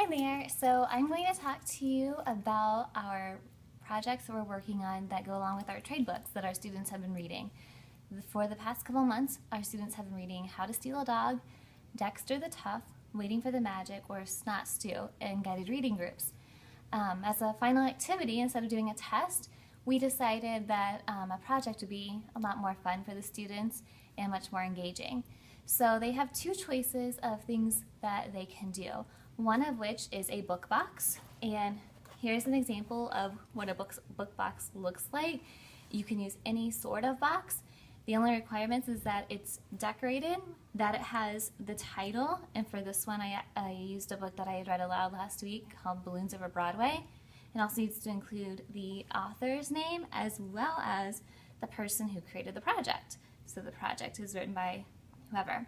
Hi there! So I'm going to talk to you about our projects that we're working on that go along with our trade books that our students have been reading. For the past couple months, our students have been reading How to Steal a Dog, Dexter the Tough, Waiting for the Magic, or Snot Stew in guided reading groups. As a final activity, instead of doing a test, we decided that a project would be a lot more fun for the students and much more engaging. So they have two choices of things that they can do, one of which is a book box, and here's an example of what a book box looks like. You can use any sort of box. The only requirements is that it's decorated, that it has the title, and for this one I used a book that I had read aloud last week called Balloons Over Broadway. It also needs to include the author's name as well as the person who created the project. So the project is written by whoever.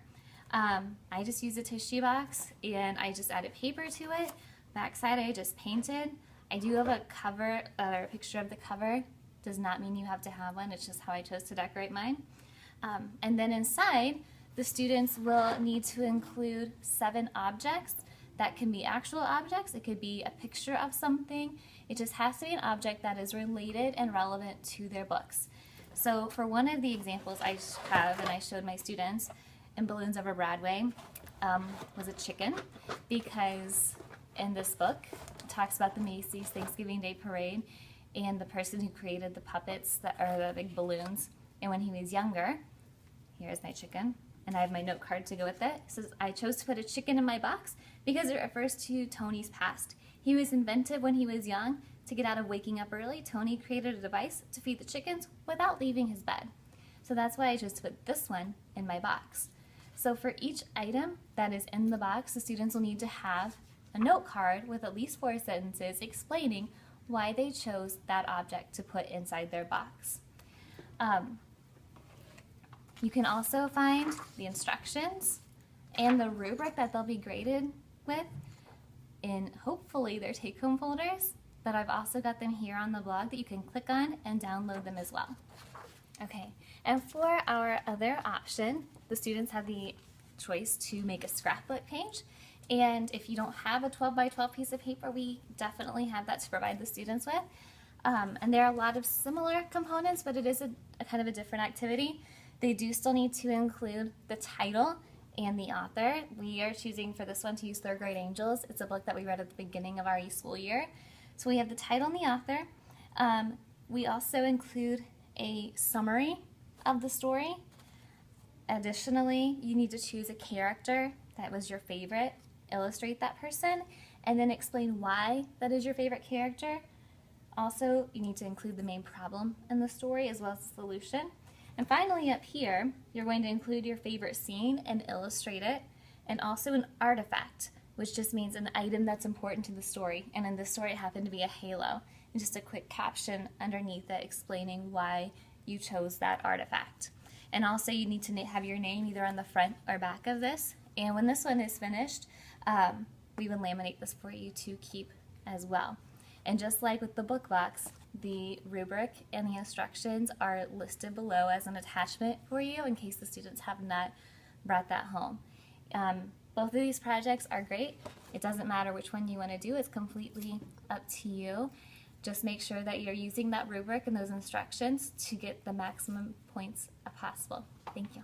I just used a tissue box and I just added paper to it. Backside I just painted. I do have a cover, or a picture of the cover. Does not mean you have to have one, it's just how I chose to decorate mine. And then inside, the students will need to include 7 objects. That can be actual objects, it could be a picture of something. It just has to be an object that is related and relevant to their books. So for one of the examples I have and I showed my students in Balloons Over Broadway was a chicken, because in this book it talks about the Macy's Thanksgiving Day Parade and the person who created the puppets that are the big balloons. And when he was younger, here's my chicken, and I have my note card to go with it. It says, I chose to put a chicken in my box because it refers to Tony's past. He was inventive when he was young. To get out of waking up early, Tony created a device to feed the chickens without leaving his bed. So that's why I chose to put this one in my box. So for each item that is in the box, the students will need to have a note card with at least 4 sentences explaining why they chose that object to put inside their box. You can also find the instructions and the rubric that they'll be graded with in hopefully their take-home folders, but I've also got them here on the blog that you can click on and download them as well. Okay, and for our other option, the students have the choice to make a scrapbook page. And if you don't have a 12 by 12 piece of paper, we definitely have that to provide the students with. And there are a lot of similar components, but it is a kind of a different activity. They do still need to include the title and the author. We are choosing for this one to use Third Grade Angels. It's a book that we read at the beginning of our school year. So we have the title and the author. We also include a summary of the story. Additionally, you need to choose a character that was your favorite, illustrate that person, and then explain why that is your favorite character. Also, you need to include the main problem in the story as well as the solution. And finally up here, you're going to include your favorite scene and illustrate it, and also an artifact, which just means an item that's important to the story. And in this story it happened to be a halo, and just a quick caption underneath it explaining why you chose that artifact. And also you need to have your name either on the front or back of this. And when this one is finished, we will laminate this for you to keep as well. And just like with the book box, the rubric and the instructions are listed below as an attachment for you in case the students have not brought that home. Both of these projects are great. It doesn't matter which one you want to do, it's completely up to you. Just make sure that you're using that rubric and those instructions to get the maximum points possible. Thank you.